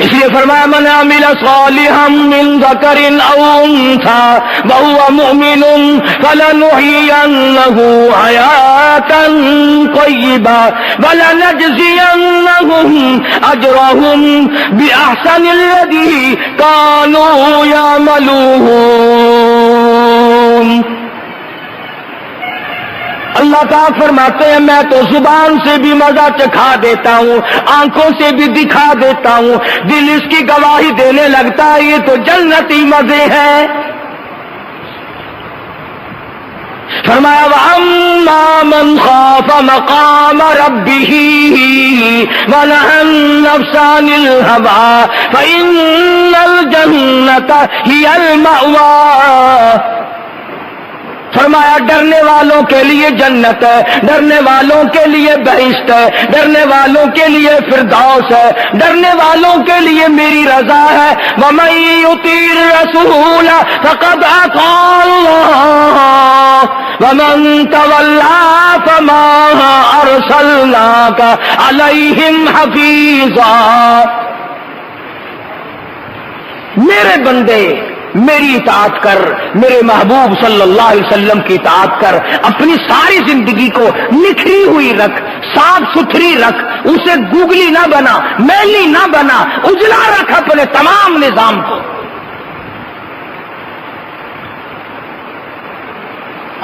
اس لیے فرمایا من عمل صالحا من ذکر او انثى وهو مؤمن فلنحيينه حياة طيبة ولنجزينهم اجرهم باحسن الذي كانوا يعملون. اللہ تعالیٰ فرماتے ہیں میں تو زبان سے بھی مزہ چکھا دیتا ہوں، آنکھوں سے بھی دکھا دیتا ہوں، دل اس کی گواہی دینے لگتا ہے یہ تو جنتی مزے ہیں. فرمایا وَأَمَّا مَنْ خَافَ مَقَامَ رَبِّهِ وَنَهَى النَّفْسَ عَنِ الْهَوَىٰ فَإِنَّ الْجَنَّةَ هِيَ الْمَأْوَىٰ. فرمایا ڈرنے والوں کے لیے جنت ہے، ڈرنے والوں کے لیے بہشت ہے، ڈرنے والوں کے لیے فردوس ہے، ڈرنے والوں کے لیے میری رضا ہے. وَمَن يُطِعِ الرَّسُولَ فَقَدْ أَطَاعَ اللَّهَ وَمَن تَوَلَّىٰ فَمَا أَرْسَلْنَاكَ عَلَيْهِمْ حَفِيظًا. میرے بندے میری اطاعت کر، میرے محبوب صلی اللہ علیہ وسلم کی اطاعت کر، اپنی ساری زندگی کو نکھری ہوئی رکھ، صاف ستھری رکھ، اسے گوگلی نہ بنا، میلی نہ بنا، اجلا رکھ اپنے تمام نظام کو.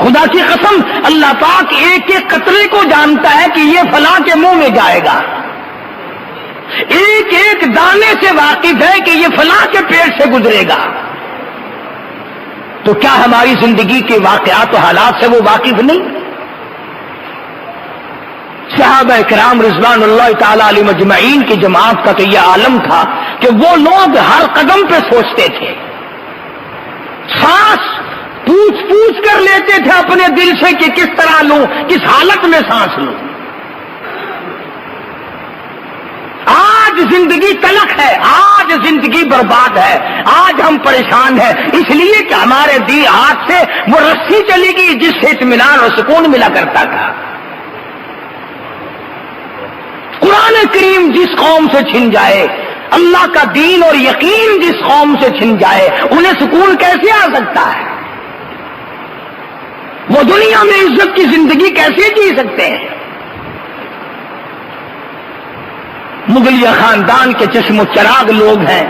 خدا کی قسم اللہ پاک ایک ایک قطرے کو جانتا ہے کہ یہ فلاں کے منہ میں جائے گا، ایک ایک دانے سے واقف ہے کہ یہ فلاں کے پیٹ سے گزرے گا. تو کیا ہماری زندگی کے واقعات و حالات سے وہ واقف نہیں؟ صحابہ کرام رضوان اللہ تعالی علیہ مجمعین کی جماعت کا تو یہ عالم تھا کہ وہ لوگ ہر قدم پہ سوچتے تھے، سانس پوچھ کر لیتے تھے اپنے دل سے کہ کس طرح لوں، کس حالت میں سانس لوں. آج زندگی تلخ ہے، آج زندگی برباد ہے، آج ہم پریشان ہیں اس لیے کہ ہمارے دی ہاتھ سے وہ رسی چلی گئی جس سے اطمینان اور سکون ملا کرتا تھا. قرآن کریم جس قوم سے چھن جائے، اللہ کا دین اور یقین جس قوم سے چھن جائے، انہیں سکون کیسے آ سکتا ہے؟ وہ دنیا میں عزت کی زندگی کیسے جی سکتے ہیں؟ مغلیہ خاندان کے چشم و چراغ لوگ ہیں،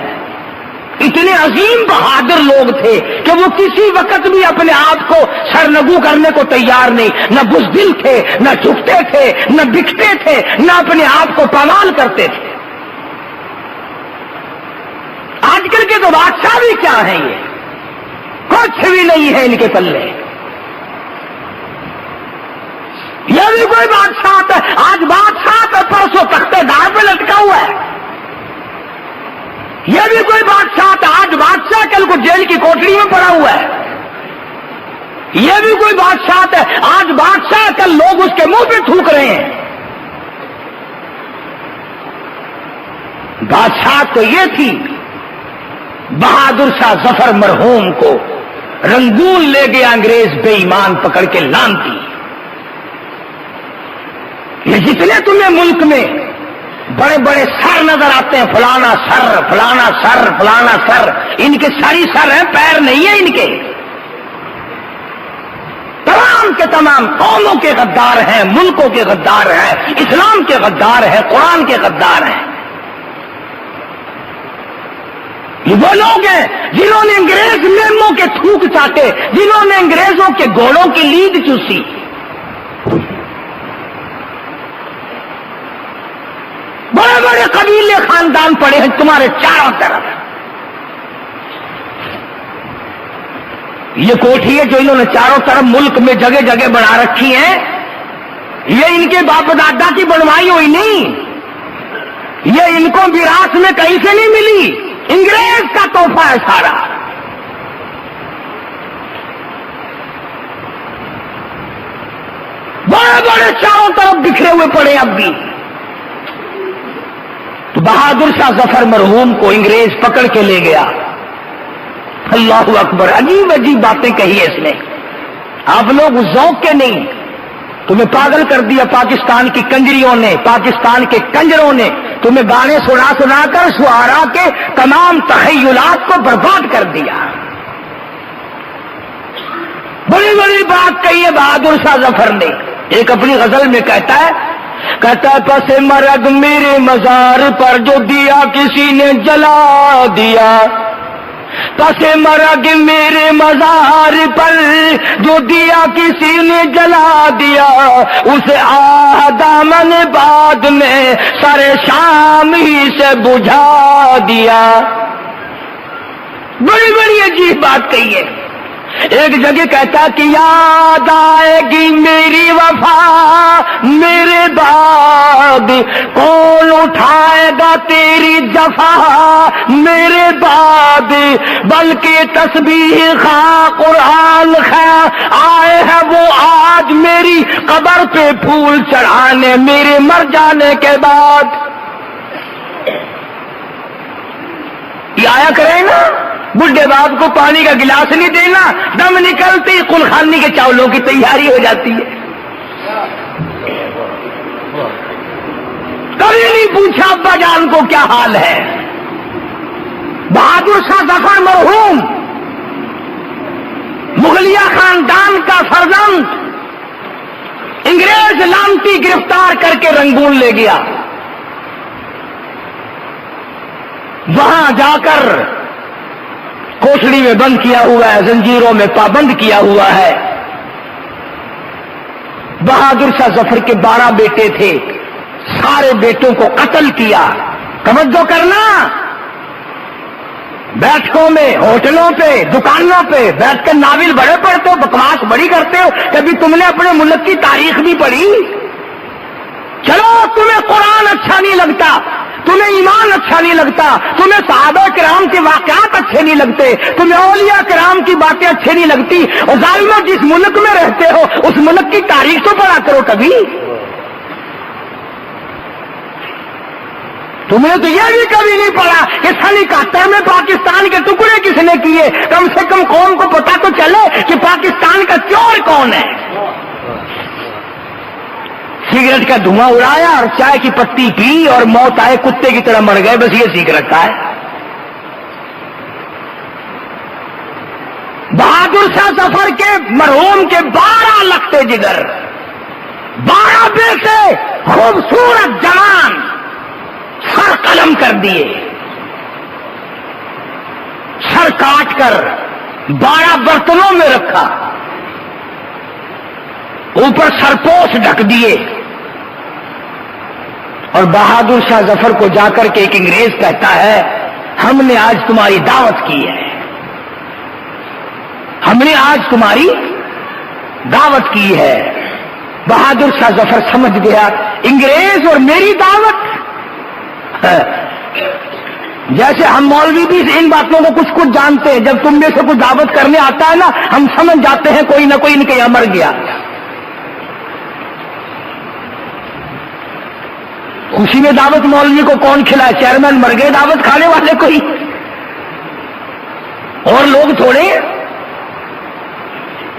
اتنے عظیم بہادر لوگ تھے کہ وہ کسی وقت بھی اپنے آپ کو سرنگو کرنے کو تیار نہیں، نہ بزدل تھے، نہ جھکتے تھے، نہ بکتے تھے، نہ اپنے آپ کو پامال کرتے تھے. آج کل کے تو بادشاہ بھی کیا ہیں، یہ کچھ بھی نہیں ہے ان کے پلے. یہ بھی کوئی بادشاہ ہے، آج بادشاہ تو پرسوں تختے دار پہ لٹکا ہوا ہے. یہ بھی کوئی بادشاہ تھا؟ آج بادشاہ کل کو جیل کی کوٹری میں پڑا ہوا ہے. یہ بھی کوئی بادشاہ تھا؟ آج بادشاہ کل لوگ اس کے منہ پہ تھوک رہے ہیں. بادشاہ تو یہ تھی. بہادر شاہ ظفر مرحوم کو رنگون لے گیا انگریز بے ایمان پکڑ کے لانتی. یہ جتنے تمہیں ملک میں بڑے بڑے سر نظر آتے ہیں، فلانا سر فلانا سر فلانا سر، ان کے ساری سر ہیں، پیر نہیں ہے ان کے. تمام کے تمام قوموں کے غدار ہیں، ملکوں کے غدار ہیں، اسلام کے غدار ہیں، قرآن کے غدار ہیں. یہ وہ لوگ ہیں جنہوں نے انگریز میموں کے تھوک چاٹے، جنہوں نے انگریزوں کے گھوڑوں کی لید چوسی. بڑے بڑے قبیلے خاندان پڑے ہیں تمہارے چاروں طرف. یہ کوٹھی ہے جو انہوں نے چاروں طرف ملک میں جگہ جگہ بنا رکھی ہے، یہ ان کے باپ دادا کی بنوائی ہوئی نہیں، یہ ان کو میراث میں کہیں سے نہیں ملی، انگریز کا تحفہ ہے سارا. بڑے بڑے چاروں طرف بکھرے ہوئے پڑے اب بھی. تو بہادر شاہ ظفر مرحوم کو انگریز پکڑ کے لے گیا. اللہ اکبر، عجیب عجیب باتیں کہی ہے اس نے. آپ لوگ ذوق کے نہیں، تمہیں پاگل کر دیا پاکستان کی کنجریوں نے، پاکستان کے کنجروں نے. تمہیں گانے سنا سنا کر شعراء کے تمام تخیلات کو برباد کر دیا. بڑی بڑی بات کہی ہے بہادر شاہ ظفر نے. ایک اپنی غزل میں کہتا ہے پس مرگ میرے مزار پر جو دیا کسی نے جلا دیا. پس مرگ میرے مزار پر جو دیا کسی نے جلا دیا، اسے دامن بعد میں سر شام ہی سے بجھا دیا. بڑی بڑی عجیب بات کہی ہے. ایک جگہ کہتا کہ یاد آئے گی میری وفا میرے بعد، کون اٹھائے گا تیری جفا میرے بعد، بلکہ تسبیح خواہ قرآن خواہ آئے ہیں وہ آج میری قبر پہ پھول چڑھانے میرے مر جانے کے بعد. یہ آیا کرے نا، بڈھے باپ کو پانی کا گلاس نہیں دینا، دم نکلتے ہی قلخانی کے چاولوں کی تیاری ہو جاتی ہے. کبھی نہیں پوچھا ابا جان کو کیا حال ہے. بہادر شاہ ظفر مرحوم مغلیہ خاندان کا فرزند انگریز لانتی گرفتار کر کے رنگون لے گیا. وہاں جا کر کوٹڑی میں بند کیا ہوا ہے، زنجیروں میں پابند کیا ہوا ہے. بہادر شاہ ظفر کے 12 بیٹے تھے، سارے بیٹوں کو قتل کیا. توجہ کرنا، بیٹھکوں میں، ہوٹلوں پہ، دکانوں پہ بیٹھ کر ناول بڑے پڑھتے ہو، بکواس بڑی کرتے ہو. کبھی تم نے اپنے ملک کی تاریخ بھی پڑھی؟ چلو تمہیں قرآن اچھا نہیں لگتا، تمہیں ایمان اچھا نہیں لگتا، تمہیں صحابہ کرام کے واقعات اچھے نہیں لگتے، تمہیں اولیاء کرام کی باتیں اچھی نہیں لگتی، اور ظالموں جس ملک میں رہتے ہو اس ملک کی تاریخ تو پڑھا کرو کبھی. تمہیں تو یہ بھی کبھی نہیں پڑھا کہ سن 71 میں پاکستان کے ٹکڑے کس نے کیے. کم سے کم قوم کو پتا تو چلے کہ پاکستان کا چور کون ہے. سگریٹ کا دھواں اڑایا اور چائے کی پتی پی اور موت آئے کتے کی طرح مر گئے، بس یہ سیکھ رکھا ہے. بہادر شاہ ظفر کے مرحوم کے 12 لختے جگر، 12 بیٹے خوبصورت جوان سر قلم کر دیے، سر کاٹ کر 12 برتنوں میں رکھا، اوپر سرپوش ڈھک دیے. اور بہادر شاہ ظفر کو جا کر کے ایک انگریز کہتا ہے ہم نے آج تمہاری دعوت کی ہے، ہم نے آج تمہاری دعوت کی ہے. بہادر شاہ ظفر سمجھ گیا انگریز اور میری دعوت. جیسے ہم مولوی بھی ان باتوں کو کچھ کچھ جانتے ہیں، جب تم میں سے کچھ دعوت کرنے آتا ہے نا، ہم سمجھ جاتے ہیں کوئی نہ کوئی ان کے یہاں مر گیا۔ خوشی میں دعوت مولوی کو کون کھلائے؟ چیئرمین مر گئے، دعوت کھانے والے کوئی اور لوگ تھوڑے۔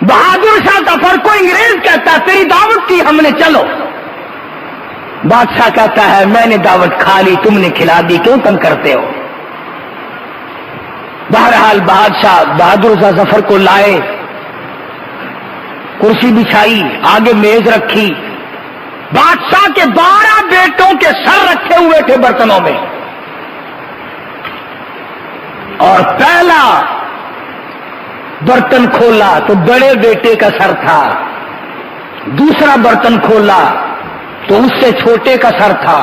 بہادر شاہ ظفر کو انگریز کہتا ہے تیری دعوت کی ہم نے، چلو۔ بادشاہ کہتا ہے میں نے دعوت کھا لی، تم نے کھلا دی، کیوں تم کرتے ہو؟ بہرحال بادشاہ بہادر شاہ ظفر کو لائے، کرسی بچھائی، آگے میز رکھی، بادشاہ کے 12 بیٹوں کے سر رکھے ہوئے تھے برتنوں میں، اور پہلا برتن کھولا تو بڑے بیٹے کا سر تھا، دوسرا برتن کھولا تو اس سے چھوٹے کا سر تھا،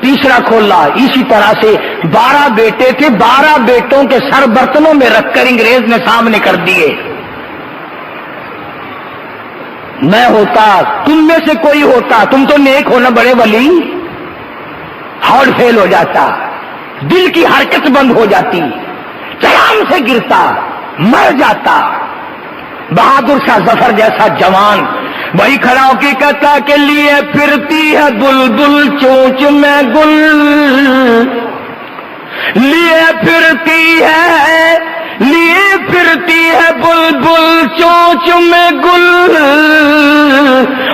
تیسرا کھولا، اسی طرح سے 12 بیٹے تھے، 12 بیٹوں کے سر برتنوں میں رکھ کر انگریز نے سامنے کر دیے۔ میں ہوتا، تم میں سے کوئی ہوتا، تم تو نیک ہونا بڑے ولی، ہارٹ فیل ہو جاتا، دل کی حرکت بند ہو جاتی، چلام سے گرتا، مر جاتا۔ بہادر شاہ ظفر جیسا جوان وہی کھڑا ہو کے کہتا کہ لیے پھرتی ہے بلبل چونچ میں گل، لیے پھرتی ہے بلبل چونچ میں گل،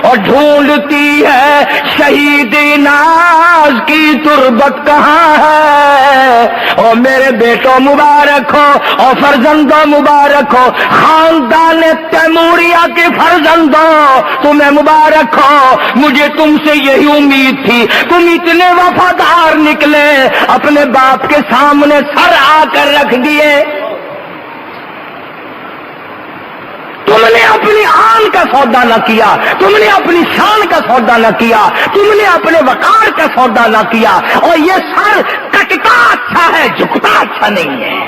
اور ڈھونڈتی ہے شہید ناز کی تربت کہاں ہے۔ اور میرے بیٹوں مبارک ہو اور فرزندوں مبارک ہو، خاندان تیموریہ کے فرزندوں تمہیں مبارک ہو، مجھے تم سے یہی امید تھی، تم اتنے وفادار نکلے، اپنے باپ کے سامنے سر آ کر رکھ دیے۔ تم نے اپنی آن کا سودا نہ کیا، تم نے اپنی شان کا سودا نہ کیا، تم نے اپنے وقار کا سودا نہ کیا، اور یہ سر کٹتا اچھا ہے، جھکتا اچھا نہیں ہے۔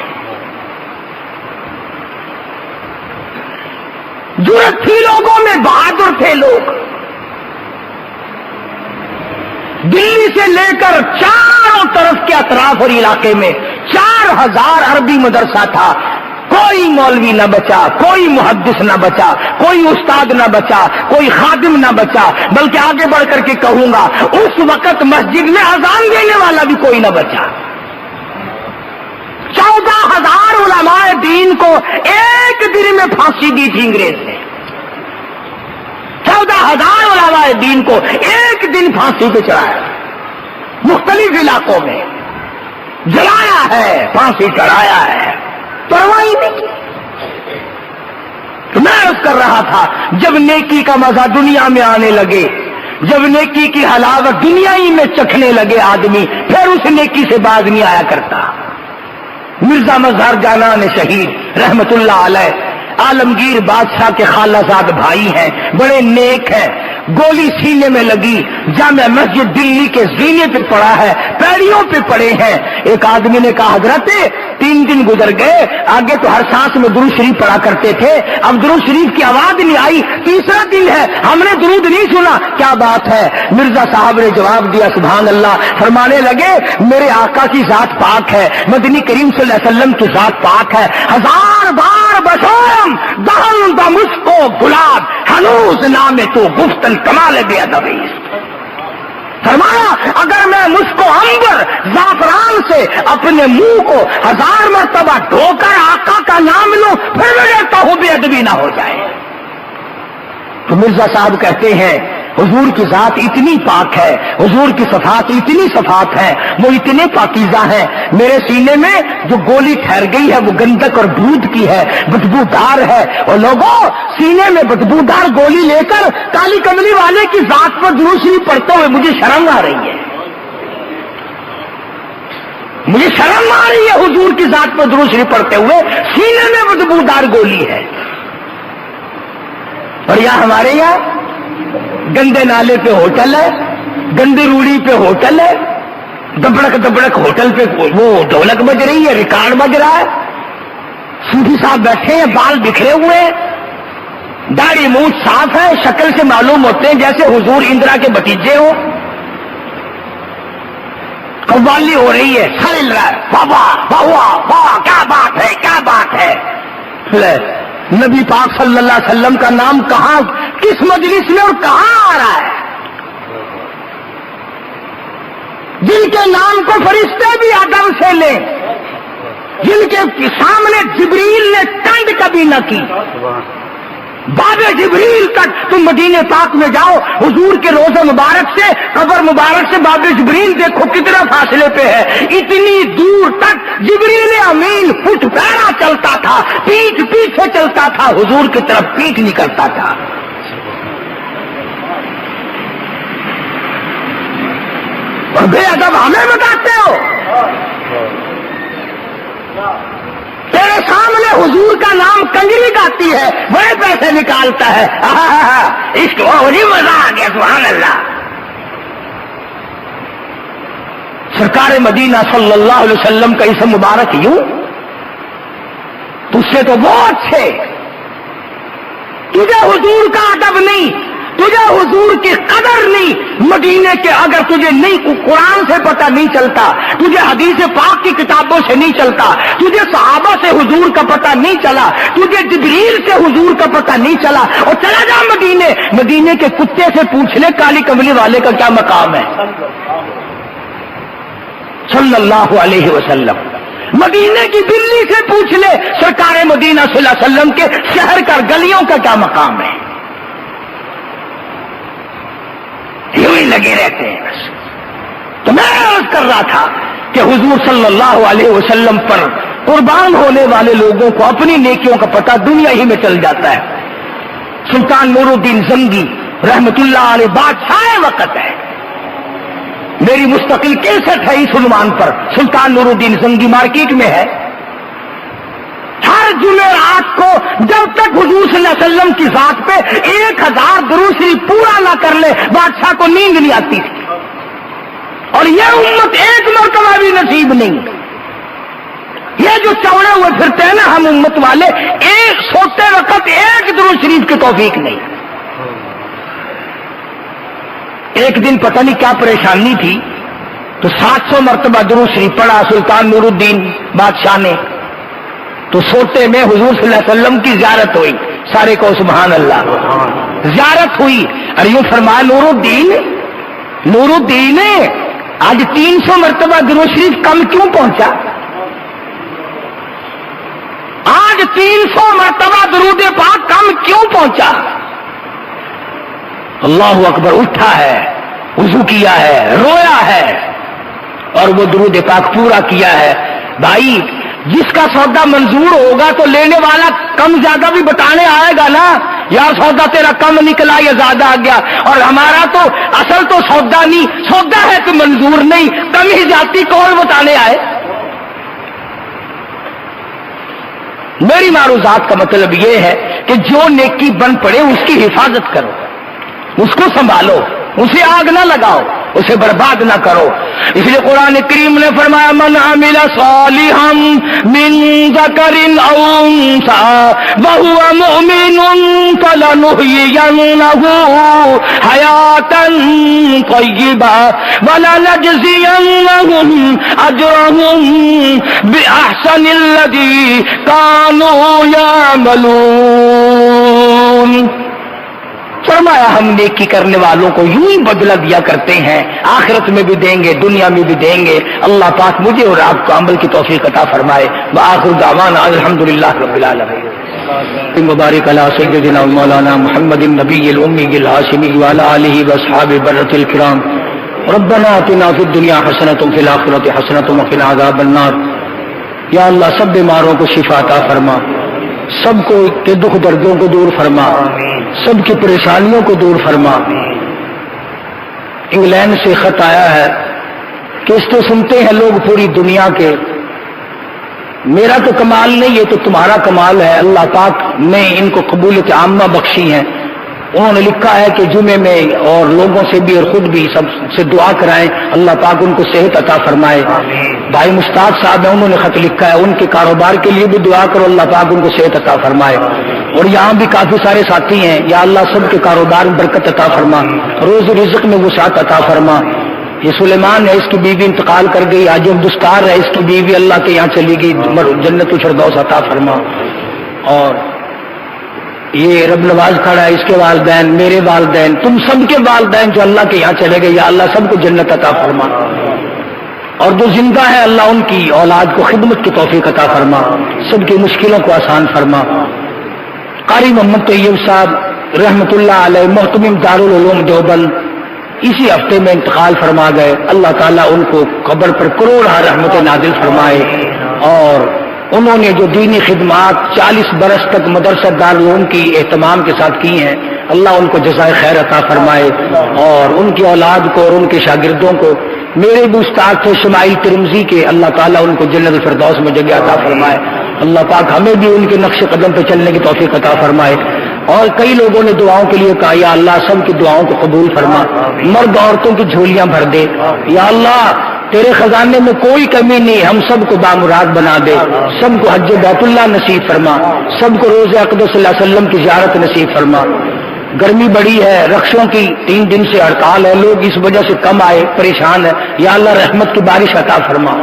جرأت تھی لوگوں میں، بہادر تھے لوگ۔ دلی سے لے کر چاروں طرف کے اطراف اور علاقے میں 4000 عربی مدرسہ تھا، کوئی مولوی نہ بچا، کوئی محدث نہ بچا، کوئی استاد نہ بچا، کوئی خادم نہ بچا، بلکہ آگے بڑھ کر کے کہوں گا اس وقت مسجد میں اذان دینے والا بھی کوئی نہ بچا۔ 14,000 علماء دین کو ایک دن میں پھانسی دی تھی انگریز نے، 14,000 علماء دین کو ایک دن پھانسی پہ چڑھایا، مختلف علاقوں میں جلایا ہے، پھانسی چڑھایا ہے، پرواہ نہیں۔ تو میں عرض کر رہا تھا جب نیکی کا مزہ دنیا میں آنے لگے، جب نیکی کی حلاوت دنیا ہی میں چکھنے لگے آدمی، پھر اس نیکی سے باز نہیں آیا کرتا۔ مرزا مظہر جانان شہید رحمت اللہ علیہ عالمگیر بادشاہ کے خالہ زاد بھائی ہیں، بڑے نیک ہیں، گولی سینے میں لگی، جامع مسجد دلی کے زینے پہ پڑا ہے، پیڑیوں پہ پڑے ہیں۔ ایک آدمی نے کہا حضرت 3 دن گزر گئے، آگے تو ہر سانس میں درود شریف پڑھا کرتے تھے، اب درود شریف کی آواز نہیں آئی، تیسرا دن ہے ہم نے درود نہیں سنا، کیا بات ہے؟ مرزا صاحب نے جواب دیا سبحان اللہ، فرمانے لگے میرے آقا کی ذات پاک ہے، مدنی کریم صلی اللہ علیہ وسلم کی ذات پاک ہے، 1000 بار بشوم دہن دا مسکو گلاب ہنوز نام تو گفتن کمال بے ادبی۔ فرمایا اگر میں مسکو عنبر زعفران سے اپنے منہ کو 1000 مرتبہ دھو کر آقا کا نام لوں پھر میں ڈرتا ہوں بے ادبی نہ ہو جائے۔ تو مرزا صاحب کہتے ہیں حضور کی ذات اتنی پاک ہے، حضور کی صفات اتنی صفات ہیں، وہ اتنے پاکیزہ ہیں، میرے سینے میں جو گولی ٹھہر گئی ہے وہ گندک اور برود کی ہے، بدبودار ہے، اور لوگوں سینے میں بدبودار گولی لے کر کالی کملی والے کی ذات پر درود شریف پڑھتے ہوئے مجھے شرم آ رہی ہے، مجھے شرم آ رہی ہے حضور کی ذات پر درود شریف پڑھتے ہوئے، سینے میں بدبودار گولی ہے۔ اور یہاں ہمارے یہاں گندے نالے پہ ہوٹل ہے، گندی روڑی پہ ہوٹل ہے، دبڑک دبڑک ہوٹل پہ وہ ڈھولک بج رہی ہے، ریکارڈ بج رہا ہے، صوفی صاحب بیٹھے ہیں، بال بکھرے ہوئے، داڑھی منہ صاف ہے، شکل سے معلوم ہوتے ہیں جیسے حضور اندرا کے بھتیجے ہو۔ قوالی ہو رہی ہے، سر ہل رہا ہے، واہ واہ واہ واہ، کیا بات ہے کیا بات ہے. نبی پاک صلی اللہ علیہ وسلم کا نام کہاں، کس مجلس میں اور کہاں آ رہا ہے؟ جن کے نام کو فرشتے بھی ادب سے لیں، جن کے سامنے جبریل نے ٹنڈ کبھی نہ کی. باب جبریل تک تم مدینے پاک میں جاؤ، حضور کے روضہ مبارک سے قبر مبارک سے باب جبریل دیکھو کتنا فاصلے پہ ہے. اتنی دور تک جبریل امین پٹ پیرا چلتا تھا، پیٹھ پیچھے چلتا تھا، حضور کی طرف پیٹھ نہیں کرتا تھا. اور بے ادب ہمیں بتاتے ہو. تیرے سامنے حضور کا نام کنجری گاتی ہے، بڑے پیسے نکالتا ہے، اس کو مزہ آ گیا، سبحان اللہ. سرکار مدینہ صلی اللہ علیہ وسلم کا اسم مبارک یوں، تجھ سے تو وہ اچھے. تجھے حضور کا ادب نہیں، تجھے حضور کی قدر نہیں. مدینے کے اگر تجھے نہیں قرآن سے پتہ نہیں چلتا، تجھے حدیث پاک کی کتابوں سے نہیں چلتا، تجھے صحابہ سے حضور کا پتہ نہیں چلا، تجھے جبریل سے حضور کا پتہ نہیں چلا، اور چلا جا مدینے، مدینے کے کتے سے پوچھ لے کالی کملی والے کا کیا مقام ہے صلی اللہ علیہ وسلم. مدینے کی بلی سے پوچھ لے سرکار مدینہ صلی اللہ علیہ وسلم کے شہر کا گلیوں کا کیا مقام ہے. یوں ہی لگے رہتے ہیں بس. تو میں عرض کر رہا تھا کہ حضور صلی اللہ علیہ وسلم پر قربان ہونے والے لوگوں کو اپنی نیکیوں کا پتہ دنیا ہی میں چل جاتا ہے. سلطان نور الدین زنگی رحمت اللہ علیہ بادشاہ وقت ہے، میری مستقل کیسٹ ہے اس عنوان پر. سلطان نور الدین زنگی مارکیٹ میں ہے. ہر جمعرات کو جب تک حضور صلی اللہ علیہ وسلم کی ذات پہ 1000 درود شریف پورا نہ کر لے بادشاہ کو نیند نہیں آتی تھی. اور یہ امت ایک مرتبہ بھی نصیب نہیں. یہ جو چوڑے ہوئے پھرتے ہیں نا ہم امت والے، ایک سوتے وقت ایک درود شریف کی توفیق نہیں. ایک دن پتہ نہیں کیا پریشانی تھی تو 700 مرتبہ درود شریف پڑھا سلطان نور الدین بادشاہ نے. تو سوتے میں حضور صلی اللہ علیہ وسلم کی زیارت ہوئی. سارے کو سبحان اللہ. زیارت ہوئی اور یوں فرمایا نور الدین آج 300 مرتبہ درود شریف کم کیوں پہنچا؟ آج 300 مرتبہ درود پاک کم کیوں پہنچا؟ اللہ اکبر. اٹھا ہے، وضو کیا ہے، رویا ہے اور وہ درود پاک پورا کیا ہے. بھائی جس کا سودا منظور ہوگا تو لینے والا کم زیادہ بھی بتانے آئے گا نا، یار سودا تیرا کم نکلا یا زیادہ آ گیا. اور ہمارا تو اصل تو سودا نہیں، سودا ہے تو منظور نہیں، کم ہی جاتی کون بتانے آئے. میری معروضات کا مطلب یہ ہے کہ جو نیکی بن پڑے اس کی حفاظت کرو، اس کو سنبھالو، اسے آگ نہ لگاؤ، اسے برباد نہ کرو. اس لیے قرآن کریم نے فرمایا من عمل صالحا من ذکر او انثى وهو مؤمن فلنحيينه حیاة طیبة ولنجزینهم اجرهم باحسن الذی كانوا يعملون. فرمایا ہم نیکی کرنے والوں کو یوں ہی بدلہ دیا کرتے ہیں، آخرت میں بھی دیں گے، دنیا میں بھی دیں گے. اللہ پاک مجھے اور آپ کو عمل کی توفیق عطا فرمائے. وآخر دعوانا الحمدللہ رب العالمین. مبارک علی سیدنا مولانا محمد النبی الامی الہاشمی وعلی آلہ واصحابہ برۃ الکرام. ربنا آتنا فی الدنیا حسنۃ وفی الآخرۃ حسنۃ وقنا عذاب النار. یا اللہ سب بیماروں کو شفا عطا فرما، سب کو کے دکھ دردوں کو دور فرما، سب کی پریشانیوں کو دور فرما. انگلینڈ سے خط آیا ہے کہ اس تو سنتے ہیں لوگ پوری دنیا کے، میرا تو کمال نہیں، یہ تو تمہارا کمال ہے. اللہ پاک نے ان کو قبولیت عامہ بخشی ہیں. انہوں نے لکھا ہے کہ جمعے میں اور لوگوں سے بھی اور خود بھی سب سے دعا کرائیں، اللہ پاک ان کو صحت عطا فرمائے. بھائی مشتاق صاحب ہیں، انہوں نے خط لکھا ہے ان کے کاروبار کے لیے بھی دعا کرو، اللہ پاک ان کو صحت عطا فرمائے. اور یہاں بھی کافی سارے ساتھی ہیں، یا اللہ سب کے کاروبار میں برکت عطا فرما، روز رزق میں وسعت عطا فرما. یہ سلیمان ہے، اس کی بیوی انتقال کر گئی، آج دستار ہے، اس کی بیوی اللہ کے یہاں چلی گئی، جنت الفردوس عطا فرما۔ اور یہ رب نواز کھڑا ہے، اس کے والدین، میرے والدین، تم سب کے والدین جو اللہ کے یہاں چلے گئے، یا اللہ سب کو جنت عطا فرما۔ اور جو زندہ ہے اللہ ان کی اولاد کو خدمت کی توفیق عطا فرما، سب کی مشکلوں کو آسان فرما۔ قاری محمد طیب صاحب رحمت اللہ علیہ محتمم دارالعلوم دیوبند اسی ہفتے میں انتقال فرما گئے، اللہ تعالیٰ ان کو قبر پر کروڑ رحمت نازل فرمائے، اور انہوں نے جو دینی خدمات 40 برس تک مدرسہ دارالعلوم کی اہتمام کے ساتھ کی ہیں، اللہ ان کو جزائے خیر عطا فرمائے، اور ان کی اولاد کو اور ان کے شاگردوں کو، میرے بھی استاد تھے شمائل ترمذی کے، اللہ تعالیٰ ان کو جنت الفردوس میں جگہ عطا فرمائے، اللہ پاک ہمیں بھی ان کے نقش قدم پہ چلنے کی توفیق عطا فرمائے۔ اور کئی لوگوں نے دعاؤں کے لیے کہا، یا اللہ سب کی دعاؤں کو قبول فرما، مرد عورتوں کی جھولیاں بھر دے، یا اللہ تیرے خزانے میں کوئی کمی نہیں، ہم سب کو بامراد بنا دے، سب کو حج بیت اللہ نصیب فرما، سب کو روز اقدس صلی اللہ علیہ وسلم کی زیارت نصیب فرما۔ گرمی بڑی ہے، رخشوں کی 3 دن سے ہڑتال ہے، لوگ اس وجہ سے کم آئے، پریشان ہے، یا اللہ رحمت کی بارش عطا فرما،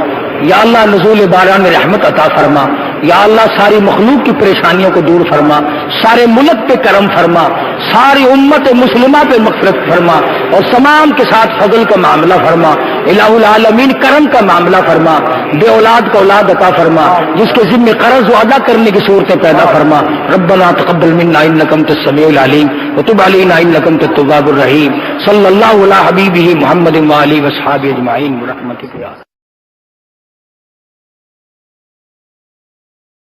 یا اللہ نزول باران رحمت عطا فرما، یا اللہ ساری مخلوق کی پریشانیوں کو دور فرما، سارے ملک پہ کرم فرما، ساری امت مسلمہ پہ مغفرت فرما، اور تمام کے ساتھ فضل کا معاملہ فرما، الہ العالمین کرم کا معاملہ فرما، بے اولاد کو اولاد عطا فرما، جس کے ذمہ قرض و ادا کرنے کی صورتیں پیدا فرما۔ ربنا تقبل منا انک انت السمیع العلیم وتب علینا انک انت التواب الرحیم۔ صلی اللہ علی حبیبہ محمد و آلہ و اصحابہ اجمعین برحمتک یا